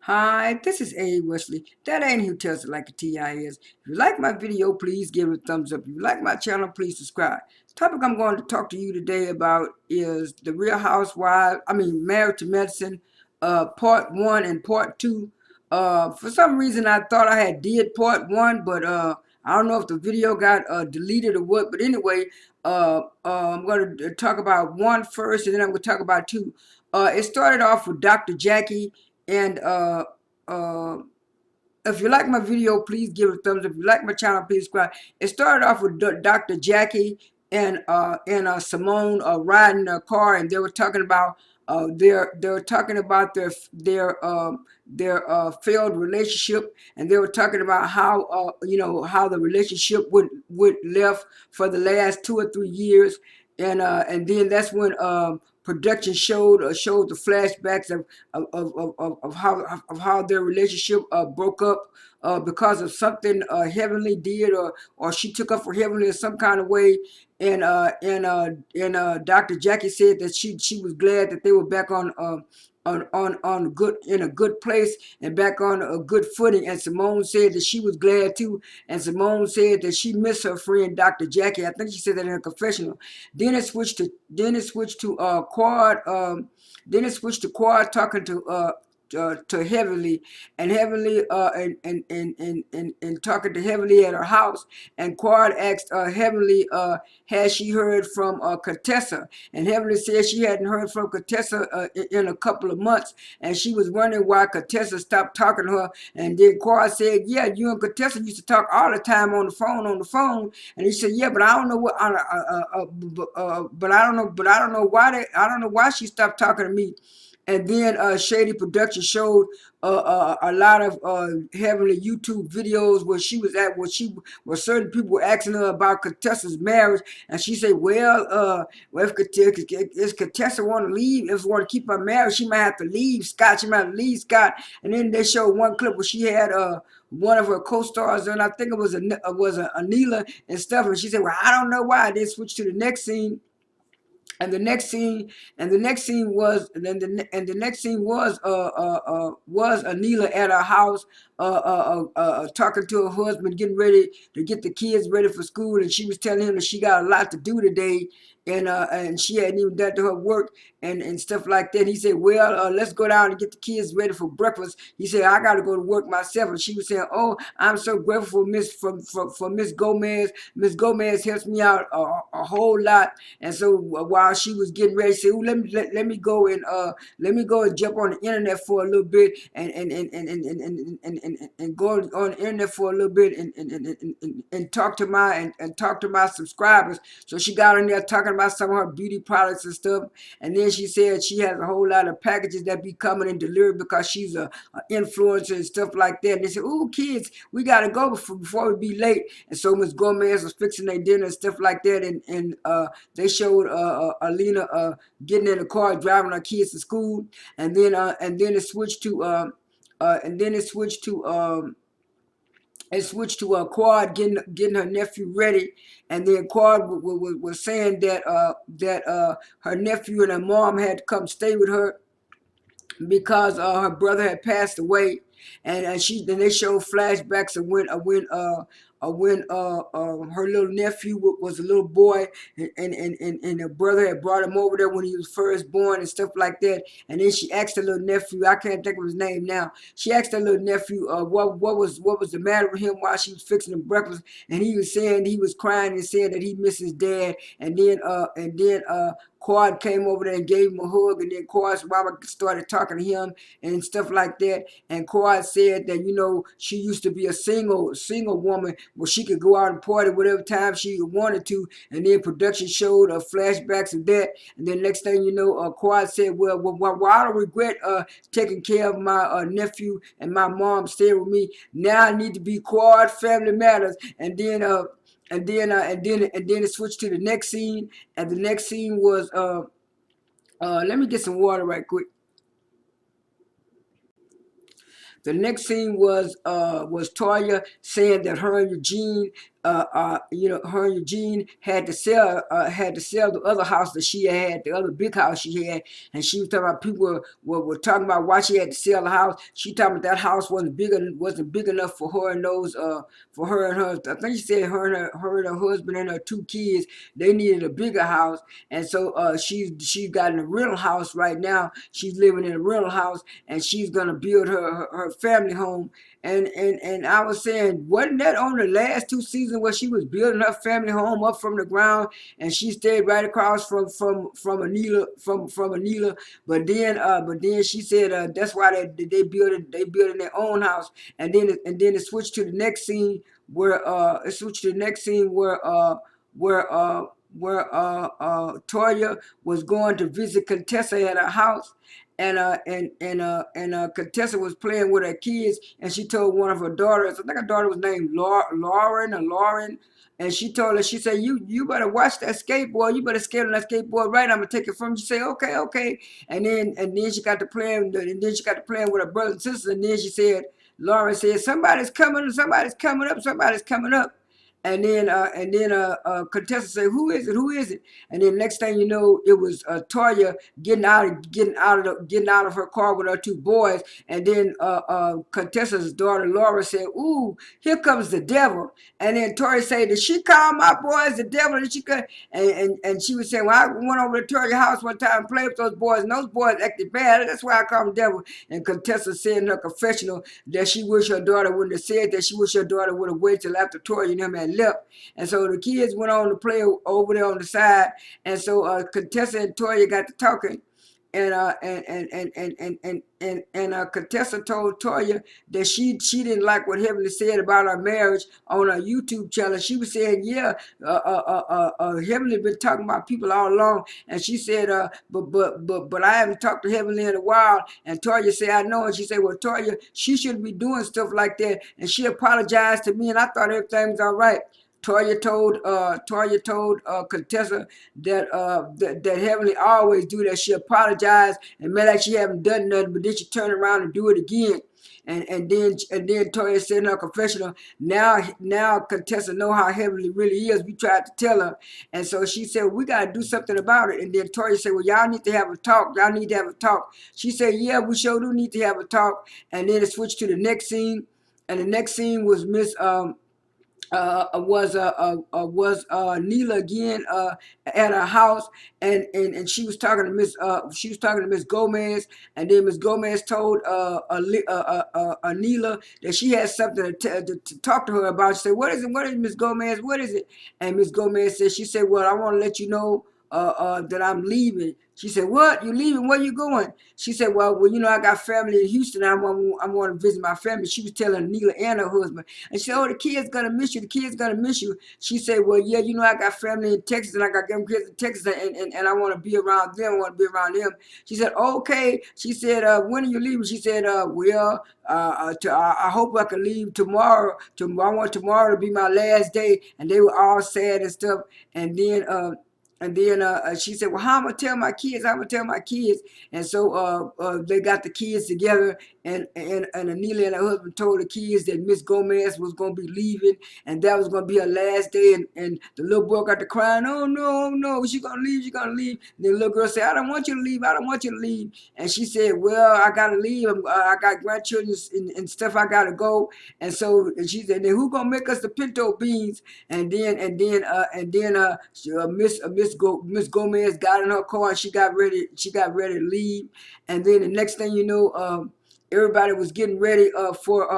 Hi, this is A. Wesley. That ain't who tells it like a TI is. If you like my video, please give it a thumbs up. If you like my channel, please subscribe. The topic I'm going to talk to you today about is the Real Housewives, Married to Medicine, part one and part two. For some reason, I thought I had did part one, but I don't know if the video got deleted or what. But anyway, I'm going to talk about one first, and then I'm going to talk about two. It started off with Dr. Jackie and uh, if you like my video, please give it a thumbs up. If you like my channel, please subscribe. It started off with Dr. Jackie and Simone riding a car, and they were talking about they were talking about their failed relationship, and they were talking about how how the relationship would left for the last 2 or 3 years, and then that's when production showed the flashbacks of how their relationship broke up because of something Heavenly did, or she took up for Heavenly in some kind of way. And Dr. Jackie said that she was glad that they were back on good, in a good place and back on a good footing. And Simone said that she was glad too. And Simone said that she missed her friend Dr. Jackie. I think she said that in her confessional. Then it switched to Quad. Then it switched to Quad talking to Heavenly, and Heavenly and talking to Heavenly at her house. And Quad asked Heavenly, has she heard from Contessa? And Heavenly said she hadn't heard from Contessa in a couple of months, and she was wondering why Contessa stopped talking to her. And then Quad said, yeah, you and Contessa used to talk all the time on the phone. And he said, yeah, but I don't know what but I don't know why I don't know why she stopped talking to me. And then Shady Production showed a lot of Heavenly YouTube videos where she was at, where certain people were asking her about Contessa's marriage, and she said, well, if Contessa want to leave, if she want to keep her marriage, she might have to leave Scott. She might have to leave Scott." And then they showed one clip where she had one of her co-stars, and I think it was a Anila and stuff, and she said, "Well, I don't know why." They switched to the next scene, and the next scene was and the next scene was Anila at her house, talking to her husband, getting ready to get the kids ready for school, and she was telling him that she got a lot to do today, and she hadn't even done to her work and stuff like that. He said, well, let's go down and get the kids ready for breakfast. He said, I got to go to work myself. And she was saying, oh, I'm so grateful for Miss Gomez. Miss Gomez helps me out a whole lot. And so while she was getting ready, she said, let me go and jump on the internet for a little bit and go on the internet for a little bit and talk to my subscribers. So she got on there talking about some of her beauty products and stuff. And then she said she has a whole lot of packages that be coming and delivered because she's a influencer and stuff like that. And they said, "Ooh, kids, we gotta go before we be late." And so Miss Gomez was fixing their dinner and stuff like that. And they showed Alina getting in the car, driving her kids to school. And then it switched to Quad getting her nephew ready, and then Quad was saying that her nephew and her mom had to come stay with her because her brother had passed away, and then they showed flashbacks of when her little nephew was a little boy, and her brother had brought him over there when he was first born and stuff like that. And then she asked her little nephew, I can't think of his name now. She asked her little nephew what was the matter with him while she was fixing him breakfast, and he was saying he was crying and saying that he missed his dad. And then Quad came over there and gave him a hug, and then Quad's mama started talking to him and stuff like that. And Quad said that, she used to be a single woman where she could go out and party whatever time she wanted to. And then production showed flashbacks of that. And then next thing you know, Quad said, well, I don't regret taking care of my nephew and my mom staying with me. Now I need to be Quad Family Matters. And then it switched to the next scene, and the next scene was let me get some water right quick. The next scene was Toya saying that her and Eugene her and Eugene had to sell the other house that she had, the other big house she had, and she was talking about people were talking about why she had to sell the house. She talking about that house wasn't big enough for her and for her and her. I think she said her and her husband and her two kids, they needed a bigger house, and so she got in a rental house right now. She's living in a rental house, and she's gonna build her family home. And I was saying, wasn't that on the last two seasons where she was building her family home up from the ground, and she stayed right across from Anila, but then she said that's why they built in their own house, and then it switched to the next scene where Toya was going to visit Contessa at her house, and Contessa was playing with her kids, and she told one of her daughters, I think her daughter was named Lauren, and she told her, she said, you better watch that skateboard, you better skate on that skateboard, right? I'm gonna take it from you. She said, okay. And then she got to playing, with her brothers and sisters, and then she said, Lauren said, somebody's coming up, and then Contessa said, who is it? And then next thing you know, it was Toya getting out of her car with her two boys, and then Contessa's daughter Laura said, ooh, here comes the devil. And then Toya said, did she call my boys the devil? Did she and she was saying, well, I went over to Toya's house one time and played with those boys, and those boys acted bad, that's why I call them devil. And Contessa said in her confessional that she wished her daughter wouldn't have said that. She wished her daughter would have waited till after Toya and them had left. And so the kids went on to play over there on the side. And so Contessa and Toya got to talking. And Contessa told Toya that she didn't like what Heavenly said about our marriage on her YouTube channel. She was saying, yeah, Heavenly been talking about people all along, and she said, but I haven't talked to Heavenly in a while. And Toya said, I know. And she said, well, Toya, she shouldn't be doing stuff like that. And she apologized to me, and I thought everything was all right. Toya told Contessa that Heavenly always do that. She apologized and made like she haven't done nothing, but then she turned around and do it again. And then Toya said in her confessional, now Contessa know how Heavenly really is. We tried to tell her, and so she said, we gotta do something about it. And then Toya said, well, y'all need to have a talk. She said, yeah, we sure do need to have a talk. And then it switched to the next scene, and the next scene was Anila again at her house, and she was talking to Miss Gomez, and then Miss Gomez told Anila that she had something to talk to her about. She said, what is it, Miss Gomez? What is it? And Miss Gomez said, she said, well, I want to let you know that I'm leaving. She said, what? You leaving? Where you going? She said, well, I got family in Houston. I want to visit my family. She was telling Neela and her husband. And she said, oh, the kid's going to miss you. The kid's going to miss you. She said, well, yeah, I got family in Texas, and I got them kids in Texas, and I want to be around them. I want to be around them. She said, okay. She said, when are you leaving? She said, I hope I can leave tomorrow. I want tomorrow to be my last day. And they were all sad and stuff. And then she said, well, how am I going to tell my kids? And so they got the kids together, and Anila and her husband told the kids that Miss Gomez was going to be leaving, and that was going to be her last day. And the little boy got to crying, oh, no, she's going to leave. And the little girl said, I don't want you to leave. And she said, well, I got to leave. I got grandchildren and stuff. I got to go. And so she said, then who going to make us the pinto beans? And then Miss Gomez got in her car, and she got ready to leave. And then the next thing you know, everybody was getting ready for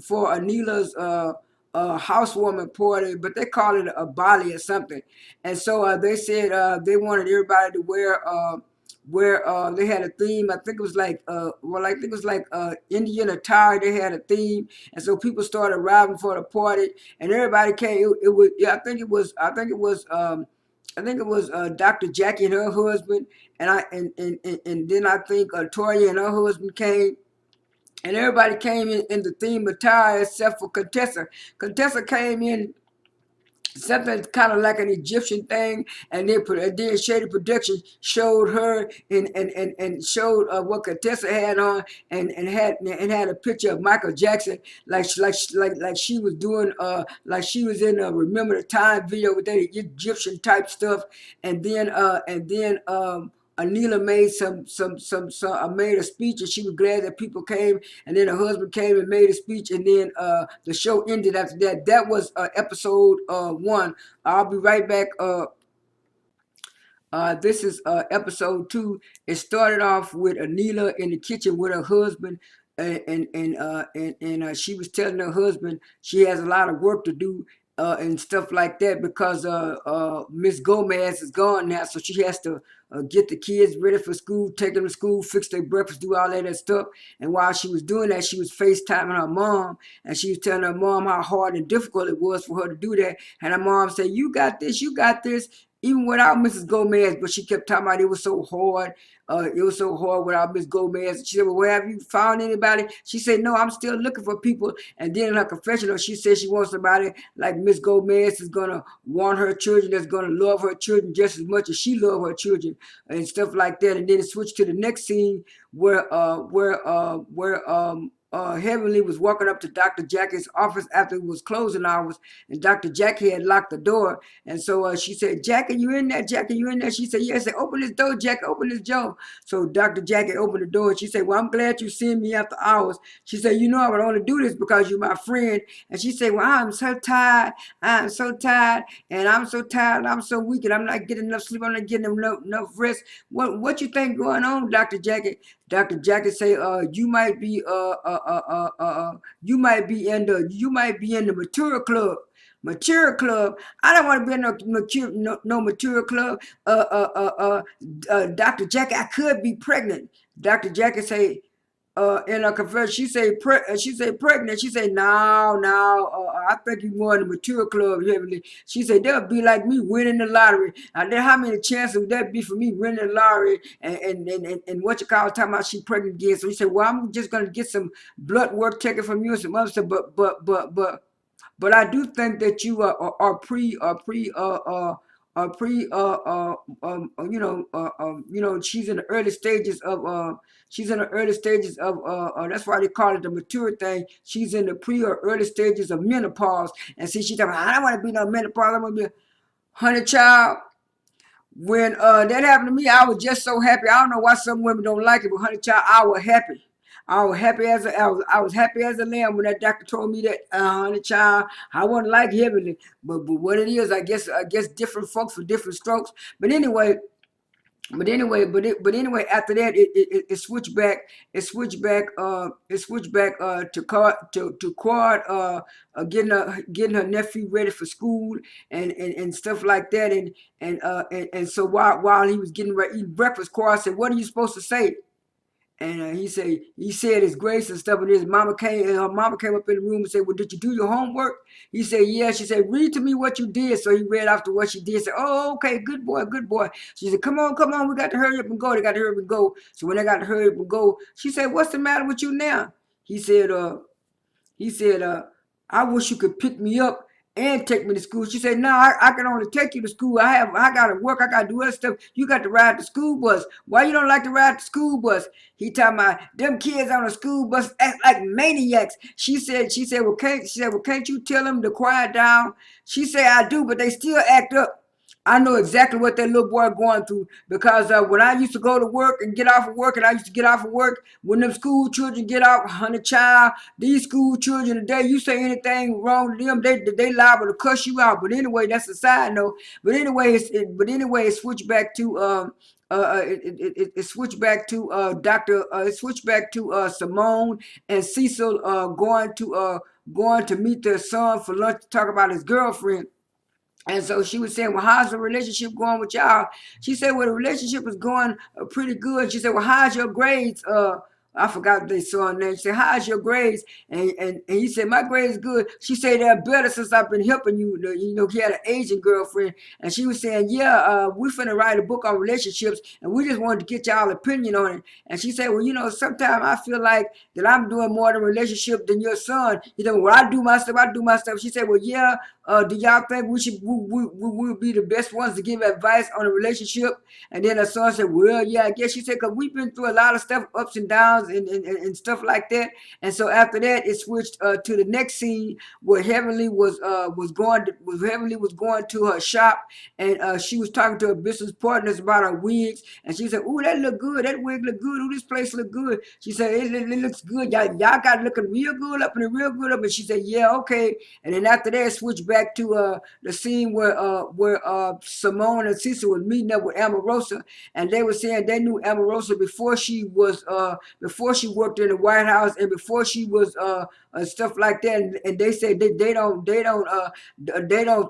Anila's housewarming party, but they call it a bali or something. And so they said they wanted everybody to wear they had a theme. I think it was like Indian attire. They had a theme, and so people started arriving for the party, and everybody came. It was, yeah, I think it was Dr. Jackie and her husband, and then I think Toya and her husband came, and everybody came in the theme attire except for Contessa. Contessa came in something kind of like an Egyptian thing, and then Shady Production showed her and showed what Contessa had on, and had a picture of Michael Jackson, like she was doing like she was in a Remember the Time video with that Egyptian type stuff, and then Anila made some made a speech, and she was glad that people came, and then her husband came and made a speech, and then the show ended after that. That was episode 1. I'll be right back. This is episode 2. It started off with Anila in the kitchen with her husband, and she was telling her husband she has a lot of work to do and stuff like that because Miss Gomez is gone now, so she has to get the kids ready for school, take them to school, fix their breakfast, do all that stuff. And while she was doing that, she was FaceTiming her mom, and she was telling her mom how hard and difficult it was for her to do that. And her mom said, "You got this, you got this." Even without Mrs. Gomez, but she kept talking about it was so hard. It was so hard without Miss Gomez. She said, "Well, have you found anybody?" She said, "No, I'm still looking for people." And then in her confessional, she said she wants somebody like Miss Gomez is gonna want her children, that's gonna love her children just as much as she loved her children, and stuff like that. And then it switched to the next scene where Heavenly was walking up to Dr. Jackie's office after it was closing hours, and Dr. Jackie had locked the door. And so she said, "Jackie, you in there? Jackie, you in there?" She said, "Yes." I said, "Open this door, Jackie, open this door." So Dr. Jackie opened the door, and she said, "Well, I'm glad you seen me after hours." She said, "You know I would only do this because you're my friend." And she said, "Well, I'm so tired. I'm so tired, and I'm so tired, and I'm so weak, and I'm not getting enough sleep. I'm not getting enough rest. What you think going on, Dr. Jackie?" Dr. Jackie say, "You might be you might be in the mature club." Mature club. I don't want to be in no mature club. Dr. Jackie, I could be pregnant. Dr. Jackie say, in a conversion, she say pregnant. She say, "No, no, I think you more in the mature club, Heavenly." She said, "They'll be like me winning the lottery." Then how many chances would that be for me winning the lottery? And what you call talking about she pregnant again? So he said, "Well, I'm just gonna get some blood work taken from you and some other stuff, but I do think that you are pre she's in the early stages of that's why they call it the mature thing. She's in the pre or early stages of menopause. And see, she talking, "I don't want to be no menopause, I want to be a honey child." When that happened to me, I was just so happy. I don't know why some women don't like it, but honey child, I was happy. I was happy as a lamb when that doctor told me that, honey child, I wasn't like heavily, but what it is, I guess different folks for different strokes. But anyway, but anyway, after that, it switched back. It switched back to Quad, getting her nephew ready for school and stuff like that. And so while he was getting ready eating breakfast, Quad said, "What are you supposed to say?" And he said his grace and stuff. And her mama came up in the room and said, "Well, did you do your homework?" He said, "Yeah." She said, "Read to me what you did." So he read after what she did. Said, "Oh, okay, good boy, good boy." She said, "Come on, come on, we got to hurry up and go." They got to hurry up and go. So when they got to hurry up and go, she said, "What's the matter with you now?" He said, "I wish you could pick me up and take me to school." She said, "No, I can only take you to school. I gotta work, I gotta do other stuff. You got to ride the school bus. Why you don't like to ride the school bus?" He talking about them kids on the school bus act like maniacs. She said, well, can't you tell them to quiet down? She said, "I do, but they still act up." I know exactly what that little boy going through because when I used to go to work and get off of work, and I used to get off of work when them school children get off, honey child, these school children today, you say anything wrong to them, they liable to cuss you out. But anyway, that's a side note. It switched back to it switched back to Doctor. It switched back to Simone and Cecil going to meet their son for lunch to talk about his girlfriend. And so she was saying, "Well, how's the relationship going with y'all?" She said, "Well, the relationship is going pretty good." She said, "Well, how's your grades?" I forgot their son name. She said, "How's your grades?" And he said, "My grades good." She said, "They're better since I've been helping you." He had an Asian girlfriend. And she was saying, "Yeah, we finna write a book on relationships, and we just wanted to get y'all opinion on it." And she said, "Well, sometimes I feel like that I'm doing more in a relationship than your son." He said, "Well, I do my stuff. She said, "Well, yeah, Do y'all think we would be the best ones to give advice on a relationship? And then her son said, well, yeah, I guess. She said, because we've been through a lot of stuff, ups and downs and stuff like that. And so after that, it switched to the next scene where Heavenly was going to her shop, and she was talking to her business partners about her wigs, and she said, "Ooh, that look good. That wig look good. Ooh, this place look good." She said, "It looks good. Y'all got it looking real good up and real good up." And she said, "Yeah, okay." And then after that, it switched back to the scene where Simone and Cecil was meeting up with Amorosa, and they were saying they knew Amorosa before she worked in the White House and before she was stuff like that. And they said they don't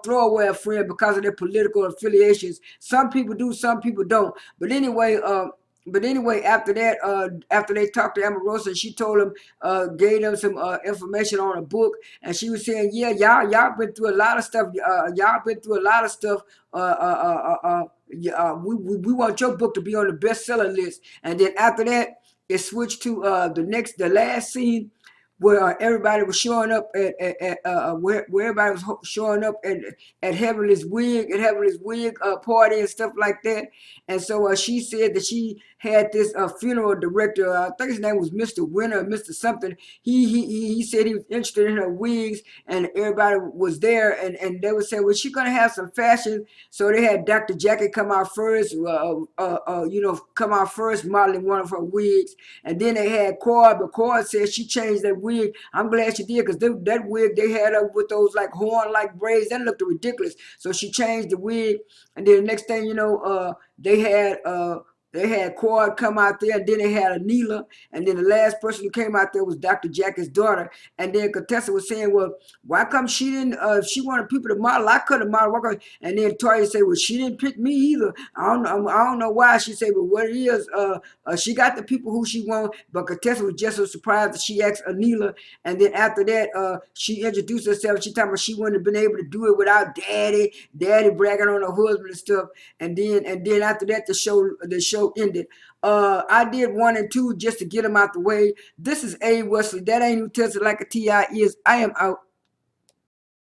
throw away a friend because of their political affiliations. Some people do, some people don't. But anyway, after they talked to Amorosa, she told him, gave them some information on a book, and she was saying, "Yeah, y'all been through a lot of stuff. Y'all been through a lot of stuff. We want your book to be on the bestseller list." And then after that, it switched to the last scene where everybody was showing up where everybody was showing up at Heavenly's wig party and stuff like that. And so she said that she had this funeral director. I think his name was Mr. Winter, Mr. Something. He said he was interested in her wigs, and everybody was there, and they were saying, "Well, she's gonna have some fashion." So they had Dr. Jackie come out first, come out first modeling one of her wigs, and then they had Quaid, but Quaid said she changed that wig. I'm glad she did, because that wig they had up with those like horn like braids, that looked ridiculous. So she changed the wig, and then the next thing you know, they had Quad come out there, and then they had Anila, and then the last person who came out there was Dr. Jackie's daughter. And then Contessa was saying, "Well, why come she didn't? If she wanted people to model, I could have modeled." And then Toya said, "Well, she didn't pick me either. I don't know why." She said, "But what it is, she got the people who she wanted." But Contessa was just so surprised that she asked Anila. And then after that, she introduced herself. She talking about she wouldn't have been able to do it without daddy bragging on her husband and stuff. And then after that, the show ended. I did 1 and 2 just to get them out the way. This is A. Wesley. That ain't who tells it like a T.I. is. I am out.